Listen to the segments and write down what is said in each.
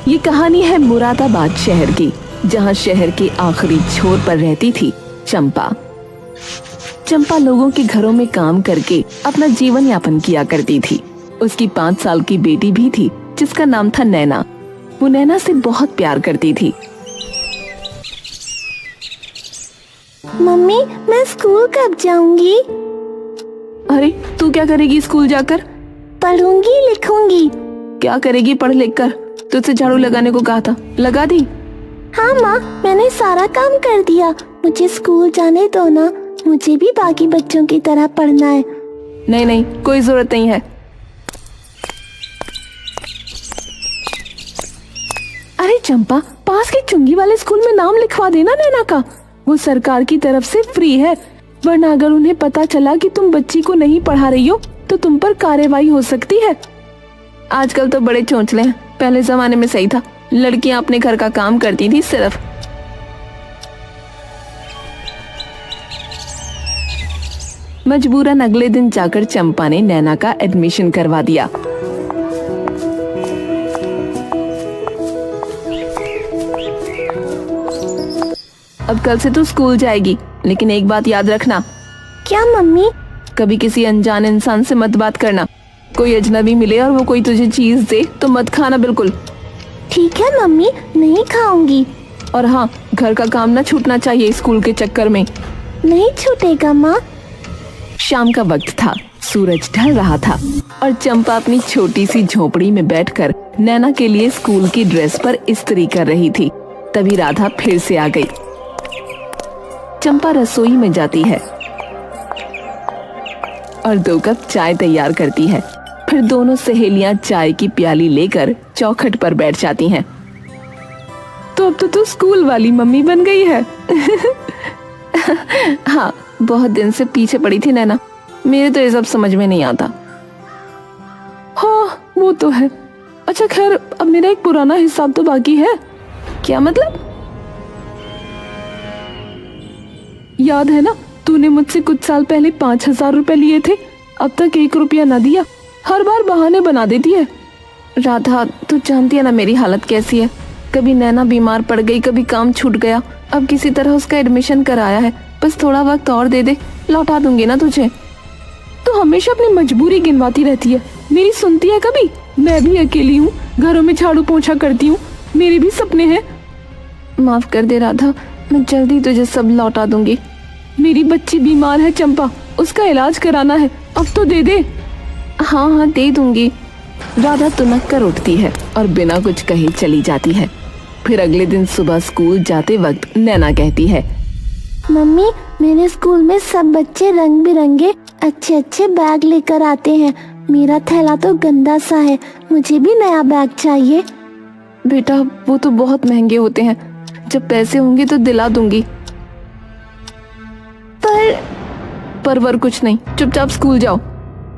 ये कहानी है मुरादाबाद शहर की, जहाँ शहर के आखिरी छोर पर रहती थी चंपा। चंपा लोगों के घरों में काम करके अपना जीवन यापन किया करती थी। उसकी 5 साल की बेटी भी थी जिसका नाम था नैना। वो नैना से बहुत प्यार करती थी। मम्मी, मैं स्कूल कब जाऊंगी? अरे तू क्या करेगी स्कूल जाकर? पढ़ूंगी लिखूंगी। क्या करेगी पढ़ लिख कर? तुझसे झाड़ू लगाने को कहा था, लगा दी? हाँ माँ, मैंने सारा काम कर दिया। मुझे स्कूल जाने दो ना, मुझे भी बाकी बच्चों की तरह पढ़ना है। नहीं नहीं, कोई जरूरत नहीं है। अरे चंपा, पास के चुंगी वाले स्कूल में नाम लिखवा देना नैना का। वो सरकार की तरफ से फ्री है, वरना अगर उन्हें पता चला कि तुम बच्ची को नहीं पढ़ा रही हो तो तुम पर कार्रवाई हो सकती है। आजकल तो बड़े चोंचले हैं, पहले जमाने में सही था, लड़कियां अपने घर का काम करती थी सिर्फ। मजबूरन अगले दिन जाकर चंपा ने नैना का एडमिशन करवा दिया। अब कल से तू स्कूल जाएगी, लेकिन एक बात याद रखना। क्या मम्मी? कभी किसी अनजान इंसान से मत बात करना। कोई अजनबी मिले और वो कोई तुझे चीज दे तो मत खाना बिल्कुल। ठीक है मम्मी, नहीं खाऊंगी। और हाँ, घर का काम ना छूटना चाहिए स्कूल के चक्कर में। नहीं छूटेगा माँ। शाम का वक्त था, सूरज ढल रहा था और चंपा अपनी छोटी सी झोपड़ी में बैठकर नैना के लिए स्कूल की ड्रेस पर इस्त्री कर रही थी। तभी राधा फिर से आ गई। चंपा रसोई में जाती है और 2 कप चाय तैयार करती है। फिर दोनों सहेलियां चाय की प्याली लेकर चौखट पर बैठ जाती हैं। तो अब तो तू स्कूल वाली मम्मी बन गई है। हाँ, बहुत दिन से पीछे पड़ी थी नैना, मेरे तो ये सब समझ में नहीं आता। हाँ वो तो है। अच्छा खैर, अब मेरा एक पुराना हिसाब तो बाकी है। क्या मतलब? याद है ना, तूने मुझसे कुछ साल पहले 5,000 रुपए लिए थे, अब तक 1 रुपया न दिया। हर बार बहाने बना देती है। राधा, तू जानती है ना मेरी हालत कैसी है। कभी नैना बीमार पड़ गई, कभी काम छूट गया, अब किसी तरह उसका एडमिशन कराया है। बस थोड़ा वक्त और दे दे, लौटा दूंगी ना तुझे। तू हमेशा अपनी मजबूरी गिनवाती रहती है, मेरी सुनती है कभी? मैं भी अकेली हूँ, घरों में झाड़ू पोंछा करती हूँ, मेरे भी सपने हैं। माफ कर दे राधा, मैं जल्दी तुझे सब लौटा दूंगी। मेरी बच्ची बीमार है चंपा, उसका इलाज कराना है, अब तो दे दे। हाँ हाँ दे दूंगी। राधा तुनक कर उठती है और बिना कुछ कहे चली जाती है। फिर अगले दिन सुबह स्कूल जाते वक्त नैना कहती है, मम्मी, मेरे स्कूल में सब बच्चे रंग बिरंगे अच्छे अच्छे बैग लेकर आते हैं। मेरा थैला तो गंदा सा है, मुझे भी नया बैग चाहिए। बेटा वो तो बहुत महंगे होते हैं, जब पैसे होंगे तो दिला दूंगी। पर कुछ नहीं, चुपचाप स्कूल जाओ।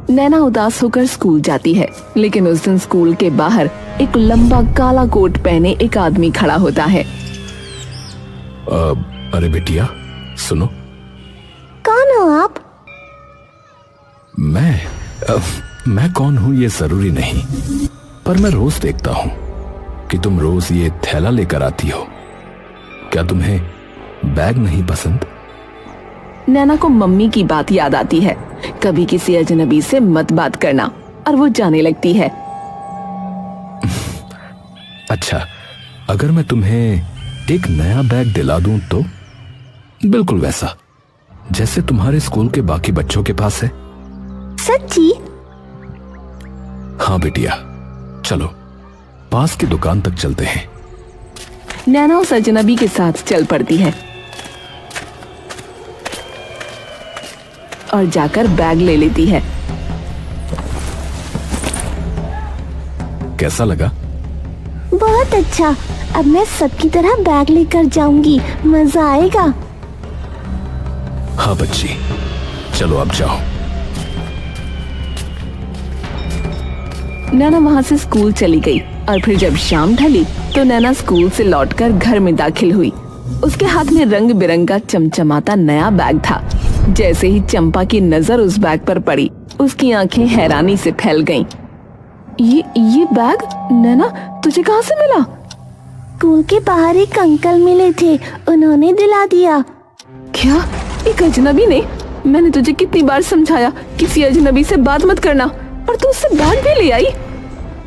नैना उदास होकर स्कूल जाती है, लेकिन उस दिन स्कूल के बाहर एक लंबा काला कोट पहने एक आदमी खड़ा होता है। अरे बेटिया सुनो। कौन हो आप? मैं कौन हूँ ये जरूरी नहीं, पर मैं रोज देखता हूँ कि तुम रोज ये थैला लेकर आती हो। क्या तुम्हें बैग नहीं पसंद? नैना को मम्मी की बात याद आती है, कभी किसी अजनबी से मत बात करना, और वो जाने लगती है। अच्छा, अगर मैं तुम्हें एक नया बैग दिला दूं तो? बिल्कुल वैसा जैसे तुम्हारे स्कूल के बाकी बच्चों के पास है। सच्ची? हाँ बेटिया, चलो पास की दुकान तक चलते हैं। नैना उस अजनबी के साथ चल पड़ती है और जाकर बैग ले लेती है। कैसा लगा? बहुत अच्छा, अब मैं सबकी तरह बैग लेकर जाऊंगी, मजा आएगा। हाँ बच्ची, चलो अब जाओ। नैना वहाँ से स्कूल चली गई और फिर जब शाम ढली तो नैना स्कूल से लौटकर घर में दाखिल हुई। उसके हाथ में रंग बिरंगा चमचमाता नया बैग था। जैसे ही चंपा की नजर उस बैग पर पड़ी, उसकी आंखें हैरानी से फैल गईं। ये बैग नैना तुझे कहाँ से मिला? स्कूल के बाहर एक अंकल मिले थे, उन्होंने दिला दिया। क्या? एक अजनबी ने? मैंने तुझे कितनी बार समझाया किसी अजनबी से बात मत करना, और तू उससे बैग भी ले आई।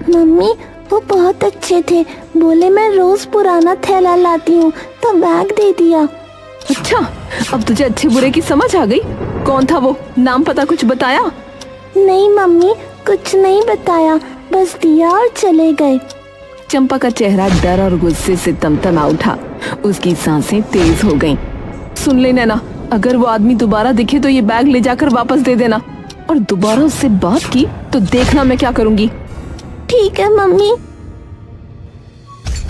मम्मी वो बहुत अच्छे थे, बोले मैं रोज पुराना थैला लाती हूँ तो बैग दे दिया। अच्छा, अब तुझे अच्छे बुरे की समझ आ गई। कौन था वो? नाम पता कुछ बताया? नहीं मम्मी, कुछ नहीं बताया, बस दिया और चले गए। चंपा का चेहरा डर और गुस्से से तमतमा उठा, उसकी सांसें तेज हो गईं। सुन ले नैना, अगर वो आदमी दोबारा दिखे तो ये बैग ले जाकर वापस दे देना, और दोबारा उससे बात की तो देखना मैं क्या करूंगी। ठीक है मम्मी।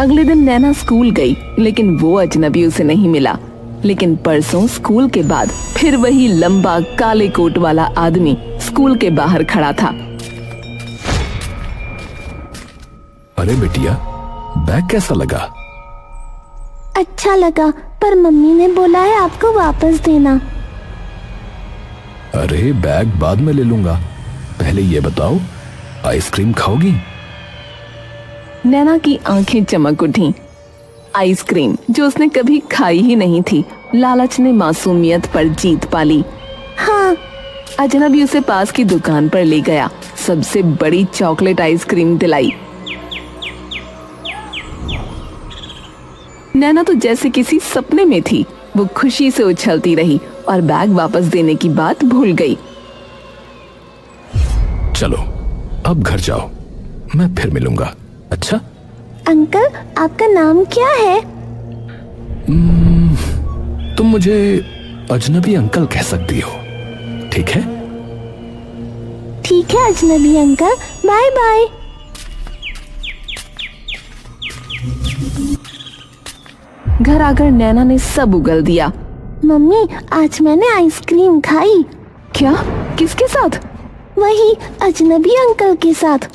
अगले दिन नैना स्कूल गई, लेकिन वो अजनबी उसे नहीं मिला। लेकिन परसों स्कूल के बाद फिर वही लंबा काले कोट वाला आदमी स्कूल के बाहर खड़ा था। अरे बिटिया, बैग कैसा लगा? अच्छा लगा, पर मम्मी ने बोला है आपको वापस देना। अरे बैग बाद में ले लूंगा, पहले ये बताओ आइसक्रीम खाओगी? नैना की आंखें चमक उठी। आइसक्रीम जो उसने कभी खाई ही नहीं थी, लालच ने मासूमियत पर जीत पाली। हाँ। अजनबी उसे पास की दुकान पर ले गया, सबसे बड़ी चॉकलेट आइसक्रीम दिलाई। नैना तो जैसे किसी सपने में थी, वो खुशी से उछलती रही और बैग वापस देने की बात भूल गई। चलो अब घर जाओ, मैं फिर मिलूंगा। अच्छा? अंकल आपका नाम क्या है? तुम मुझे अजनबी अंकल कह सकती हो, ठीक है? ठीक है अजनबी अंकल, बाय बाय। घर आकर नैना ने सब उगल दिया। मम्मी आज मैंने आइसक्रीम खाई। क्या? किसके साथ? वही अजनबी अंकल के साथ।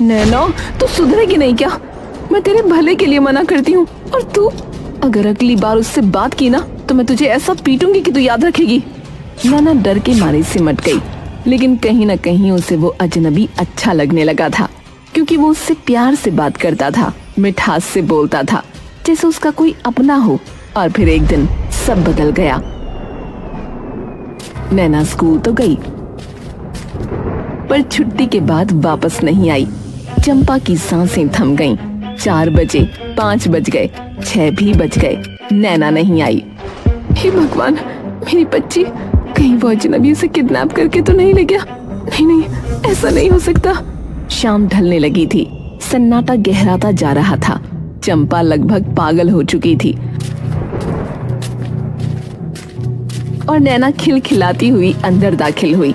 नैना तू सुधरेगी नहीं क्या? मैं तेरे भले के लिए मना करती हूँ, और तू अगर अगली बार उससे बात की ना तो मैं तुझे ऐसा पीटूंगी कि तू याद रखेगी। नैना डर के मारे सिमट गई, लेकिन कहीं न कहीं उसे वो अजनबी अच्छा लगने लगा था, क्योंकि वो उससे प्यार से बात करता था, मिठास से बोलता था, जैसे उसका कोई अपना हो। और फिर एक दिन सब बदल गया। नैना स्कूल तो गई, पर छुट्टी के बाद वापस नहीं आई। चंपा की सांसें थम गईं। 4 बजे, 5 बज गए, 6 भी बज गए, नैना नहीं आई। हे भगवान, मेरी बच्ची, कहीं वो अजनबी उसे किडनैप करके तो नहीं ले गया? नहीं, ऐसा नहीं हो सकता। शाम ढलने लगी थी, सन्नाटा गहराता जा रहा था। चंपा लगभग पागल हो चुकी थी, और नैना खिलखिलाती हुई अंदर दाखिल हुई।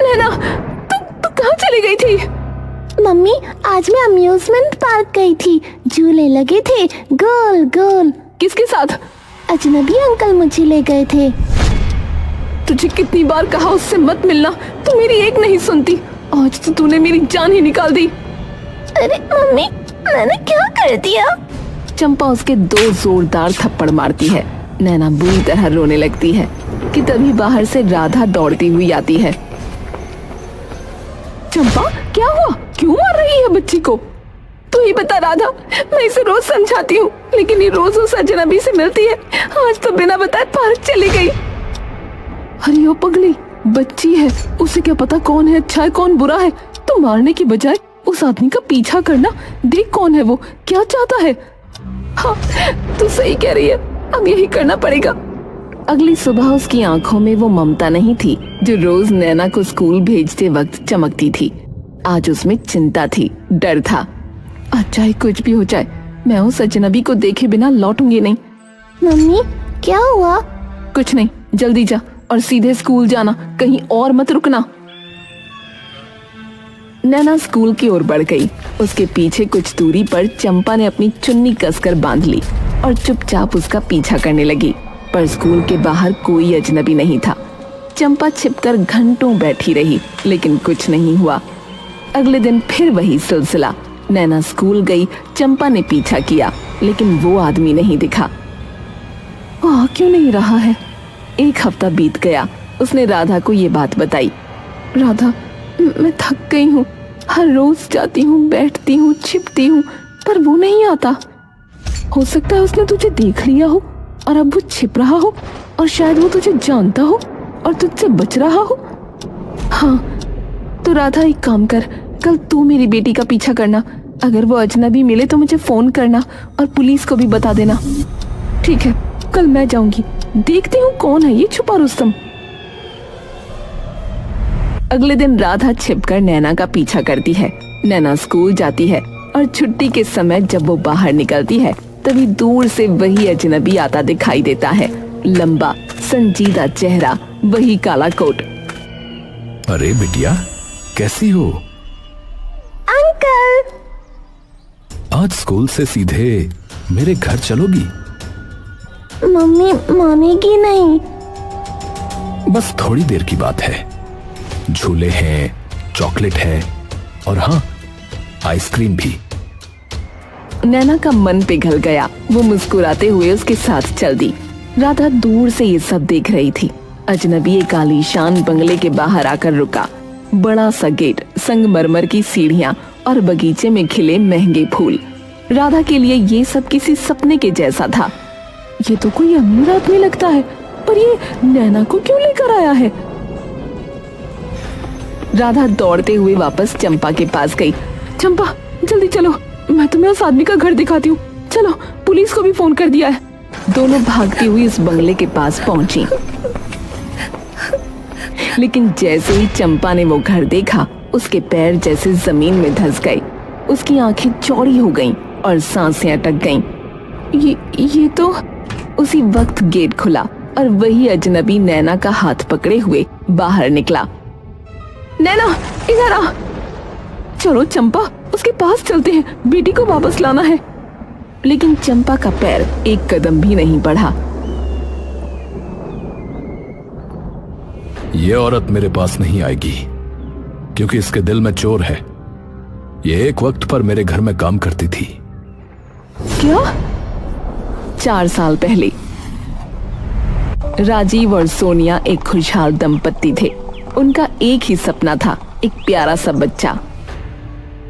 नैना, तू कहाँ चली गई थी? मम्मी आज मैं अम्यूजमेंट पार्क गई थी, झूले लगे थे गोल गोल। किसके साथ? अजनबी अंकल मुझे ले गए थे। तुझे कितनी बार कहा उससे मत मिलना, तू मेरी एक नहीं सुनती। आज तो तूने मेरी जान ही निकाल दी। अरे मम्मी, मैंने क्या कर दिया? चंपा उसके 2 जोरदार थप्पड़ मारती है। नैना बुरी तरह रोने लगती है कि तभी बाहर से राधा दौड़ती हुई आती है। चंपा, क्या हुआ? क्यों मार रही है बच्ची को? तू ही बता राधा, मैं इसे रोज समझाती हूँ, लेकिन ये रोज उस अजनबी से मिलती है। आज तो बिना बताए पार्क चली गई। अरे ओ पगली, बच्ची है, उसे क्या पता कौन है अच्छा है कौन बुरा है। तो मारने की बजाय उस आदमी का पीछा करना, देख कौन है वो, क्या चाहता है। हाँ, तू सही कह रही है, अब यही करना पड़ेगा। अगली सुबह उसकी आंखों में वो ममता नहीं थी जो रोज नैना को स्कूल भेजते वक्त चमकती थी। आज उसमें चिंता थी, डर था। आज चाहे कुछ भी हो जाए, मैं उस अजनबी को देखे बिना लौटूंगी नहीं। मम्मी क्या हुआ? कुछ नहीं, जल्दी जा और सीधे स्कूल जाना, कहीं और मत रुकना। नैना स्कूल की ओर बढ़ गई। उसके पीछे कुछ दूरी पर चंपा ने अपनी चुन्नी कसकर बांध ली और चुपचाप उसका पीछा करने लगी। पर स्कूल के बाहर कोई अजनबी नहीं था। चंपा छिपकर घंटों बैठी रही, लेकिन कुछ नहीं हुआ। अगले दिन फिर वही सिलसिला। नैना स्कूल गई, चंपा ने पीछा किया, लेकिन वो आदमी नहीं दिखा। आ क्यों नहीं रहा है? 1 हफ्ता बीत गया। उसने राधा को ये बात बताई। राधा, मैं थक गई हूँ, हर रोज जाती हूँ, बैठती हूँ, छिपती हूँ, पर वो नहीं आता। हो सकता है उसने तुझे देख लिया हो और अब वो छिप रहा हो, और शायद वो तुझे जानता हो और तुझसे बच रहा हो। हाँ, तो राधा एक काम कर, कल तू मेरी बेटी का पीछा करना। अगर वो अजनबी मिले तो मुझे फोन करना और पुलिस को भी बता देना। ठीक है, कल मैं जाऊंगी, देखती हूँ कौन है ये छुपा रुस्तम। अगले दिन राधा छिपकर नैना का पीछा करती है। नैना स्कूल जाती है और छुट्टी के समय जब वो बाहर निकलती है तभी दूर से वही अजनबी आता दिखाई देता है। लंबा संजीदा चेहरा, वही काला कोट। अरे बिटिया, कैसी हो? अंकल। आज स्कूल से सीधे मेरे घर चलोगी? मम्मी मानेगी नहीं। बस थोड़ी देर की बात है। झूले हैं, चॉकलेट है और हाँ, आइसक्रीम भी। नैना का मन पिघल गया। वो मुस्कुराते हुए उसके साथ चल दी। राधा दूर से ये सब देख रही थी। अजनबी एक आलीशान बंगले के बाहर आकर रुका। बड़ा सा गेट, संगमरमर की सीढ़ियां और बगीचे में खिले महंगे फूल। राधा के लिए ये सब किसी सपने के जैसा था। ये तो कोई अमीर आदमी लगता है, पर ये नैना को क्यों लेकर आया है? राधा दौड़ते हुए वापस चंपा के पास गई। चंपा, जल्दी चलो, मैं तुम्हें उस आदमी का घर दिखाती हूँ। चलो, पुलिस को भी फोन कर दिया है। दोनों भागती हुई उस बंगले के पास पहुंची। लेकिन जैसे ही चंपा ने वो घर देखा, उसके पैर जैसे जमीन में धंस गए। उसकी आंखें चौड़ी हो गईं और सांसें अटक गईं। ये तो उसी वक्त गेट खुला और वही अजनबी नैना का हाथ पकड़े हुए बाहर निकला। नैना, इधर आ। चलो चंपा, उसके पास चलते हैं, बेटी को वापस लाना है। लेकिन चंपा का पैर एक कदम भी नहीं बढ़ा। ये औरत मेरे पास नहीं आएगी, क्योंकि इसके दिल में चोर है। ये एक वक्त पर मेरे घर में काम करती थी। क्या? 4 साल पहले राजीव और सोनिया एक खुशहाल दंपत्ति थे। उनका एक ही सपना था, एक प्यारा सा बच्चा।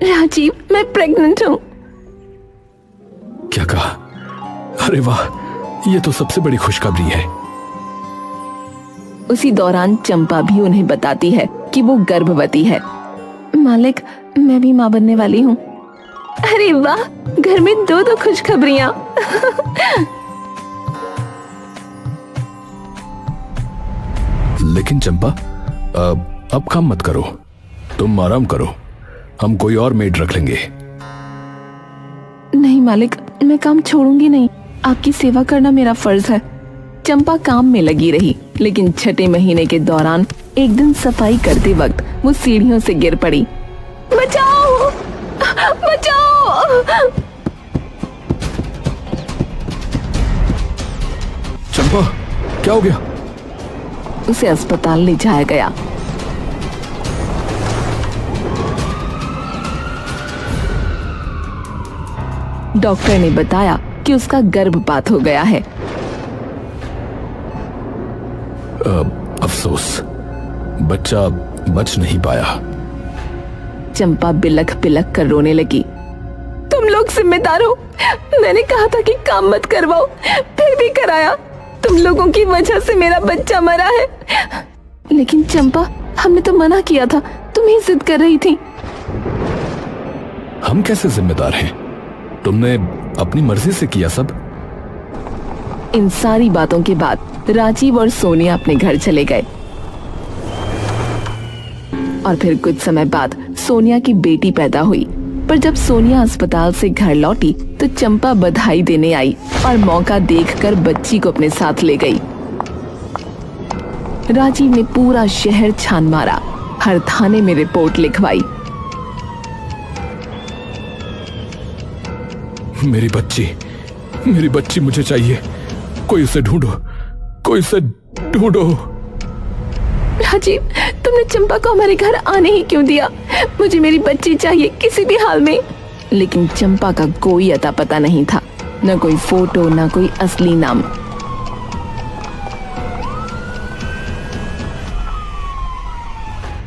राजीव, मैं प्रेग्नेंट हूँ। क्या कहा? अरे वाह, ये तो सबसे बड़ी खुशखबरी है। उसी दौरान चंपा भी उन्हें बताती है कि वो गर्भवती है। मालिक, मैं भी मां बनने वाली हूँ। अरे वाह, घर में 2 खुशखबरियां। लेकिन चंपा, अब काम मत करो, तुम आराम करो, हम कोई और मेड रख लेंगे। नहीं मालिक, मैं काम छोड़ूंगी नहीं। आपकी सेवा करना मेरा फर्ज है। चंपा काम में लगी रही, लेकिन 6ठे महीने के दौरान एक दिन सफाई करते वक्त वो सीढ़ियों से गिर पड़ी। बचाओ, बचाओ! चंपा, क्या हो गया? उसे अस्पताल ले जाया गया। डॉक्टर ने बताया कि उसका गर्भपात हो गया है। अफसोस, बच्चा बच नहीं पाया। चंपा बिलख बिलख कर रोने लगी। तुम लोग जिम्मेदार हो। मैंने कहा था कि काम मत करवाओ, फिर भी कराया। तुम लोगों की वजह से मेरा बच्चा मरा है। लेकिन चंपा, हमने तो मना किया था, तुम ही जिद कर रही थी। हम कैसे जिम्मेदार हैं? तुमने अपनी मर्जी से किया सब। इन सारी बातों के बाद राजीव और सोनिया अपने घर चले गए। और फिर कुछ समय बाद सोनिया की बेटी पैदा हुई। पर जब सोनिया अस्पताल से घर लौटी तो चंपा बधाई देने आई और मौका देखकर बच्ची को अपने साथ ले गई। राजीव ने पूरा शहर छान मारा, हर थाने में रिपोर्ट लिखवाई। मेरी बच्ची मुझे चाहिए। कोई उसे ढूंढो, कोई उसे ढूंढो। राजीव, तुमने चंपा को हमारे घर आने ही क्यों दिया? मुझे मेरी बच्ची चाहिए किसी भी हाल में। लेकिन चंपा का कोई अता पता नहीं था, न कोई फोटो, न कोई असली नाम।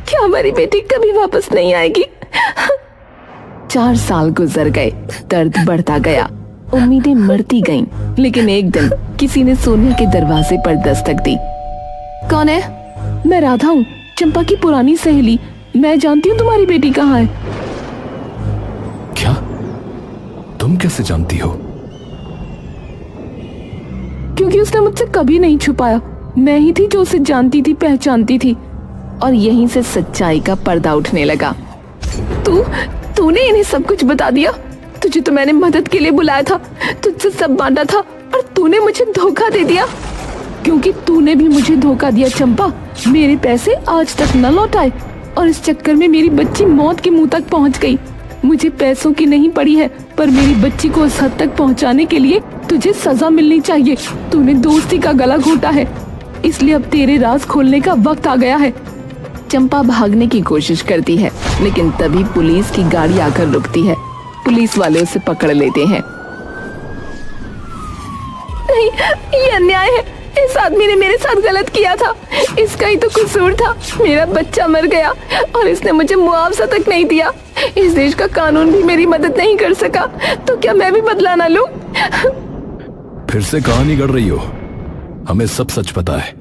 क्या हमारी बेटी कभी वापस नहीं आएगी? 4 साल गुजर गए, दर्द बढ़ता गया, उम्मीदें मरती गईं। लेकिन एक दिन किसी ने सोनिया के दरवाजे पर दस्तक दी। कौन है? मैं राधा हूँ, चंपा की पुरानी सहेली। मैं जानती हूँ तुम्हारी बेटी कहाँ है। क्या? तुम कैसे जानती हो? क्योंकि उसने मुझसे कभी नहीं छुपाया। मैं ही थी जो उसे जानती थी, पहचानती थी। और यहीं से सच्चाई का पर्दा उठने लगा। तूने इन्हें सब कुछ बता दिया? तुझे तो मैंने मदद के लिए बुलाया था, तुझसे सब बांटा था, और तूने मुझे धोखा दे दिया। क्योंकि तूने भी मुझे धोखा दिया चंपा। मेरे पैसे आज तक न लौटाए और इस चक्कर में मेरी बच्ची मौत के मुंह तक पहुंच गई। मुझे पैसों की नहीं पड़ी है, पर मेरी बच्ची को उस हद तक पहुंचाने के लिए तुझे सजा मिलनी चाहिए। तूने दोस्ती का गला घोटा है, इसलिए अब तेरे राज खोलने का वक्त आ गया है। चंपा भागने की कोशिश करती है, लेकिन तभी पुलिस की गाड़ी आकर रुकती है। पुलिस वाले उसे पकड़ लेते हैं। नहीं, ये अन्याय है। इस आदमी ने मेरे साथ गलत किया था, इसका ही तो कसूर था। मेरा बच्चा मर गया और इसने मुझे मुआवजा तक नहीं दिया। इस देश का कानून भी मेरी मदद नहीं कर सका, तो क्या मैं भी बदला ना लूं? फिर से कहानी गढ़ रही हो। हमें सब सच पता है।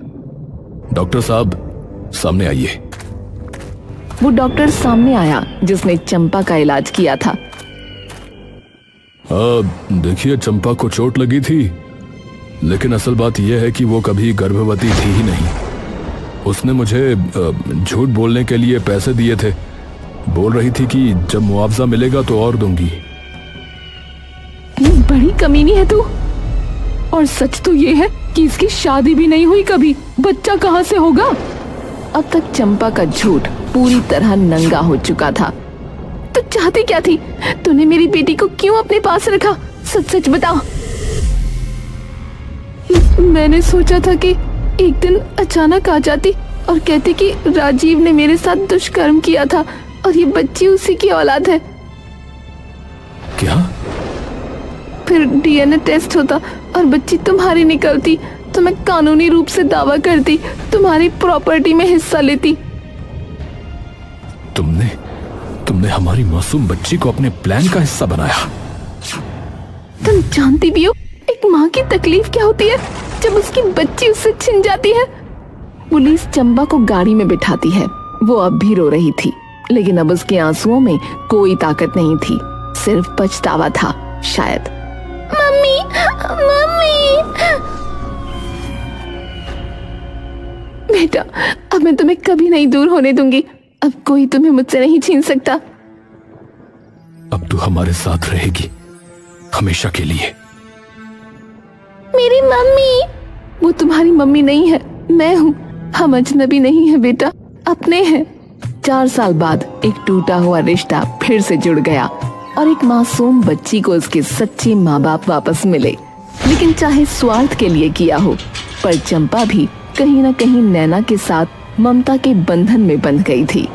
डॉक्टर साहब, सामने आइए। वो डॉक्टर सामने आया जिसने चंपा का इलाज किया था। देखिए, चंपा को चोट लगी थी, लेकिन असल बात यह है कि वो कभी गर्भवती थी ही नहीं। उसने मुझे झूठ बोलने के लिए पैसे दिए थे। बोल रही थी कि जब मुआवजा मिलेगा तो और दूंगी। बड़ी कमीनी है तू। और सच तो ये है कि इसकी शादी भी नहीं हुई कभी। बच्चा कहाँ से होगा? अब तक चंपा का झूठ पूरी तरह नंगा हो चुका था। तू चाहती क्या थी? तूने मेरी बेटी को क्यों अपने पास रखा? सच सच बता। मैंने सोचा था कि एक दिन अचानक आ जाती और कहती कि राजीव ने मेरे साथ दुष्कर्म किया था और ये बच्ची उसी की औलाद है। क्या? फिर डीएनए टेस्ट होता और बच्ची तुम्हारी निकलती तो मैं कानूनी रूप से दावा करती, तुम्हारी प्रॉपर्टी में हिस्सा लेती। तुमने हमारी मासूम बच्ची को अपने प्लान का हिस्सा बनाया। तुम जानती भी हो एक माँ की तकलीफ क्या होती है जब उसकी बच्ची उससे छिन जाती है। पुलिस चंपा को गाड़ी में बिठाती है। वो अब भी रो रही थी, लेकिन अब उसके आंसुओं में कोई ताकत नहीं थी, सिर्फ पछतावा था शायद। Mummy, mummy. बेटा, अब मैं तुम्हें कभी नहीं दूर होने दूंगी। अब कोई तुम्हें मुझसे नहीं छीन सकता। अब तू हमारे साथ रहेगी, हमेशा के लिए। मेरी मम्मी। वो तुम्हारी मम्मी नहीं है, मैं हूँ। हम अजनबी नहीं है बेटा, अपने हैं। 4 साल बाद एक टूटा हुआ रिश्ता फिर से जुड़ गया और एक मासूम बच्ची को उसके सच्चे माँ बाप वापस मिले। लेकिन चाहे स्वार्थ के लिए किया हो, पर चंपा भी कहीं न कहीं नैना के साथ ममता के बंधन में बंध गई थी।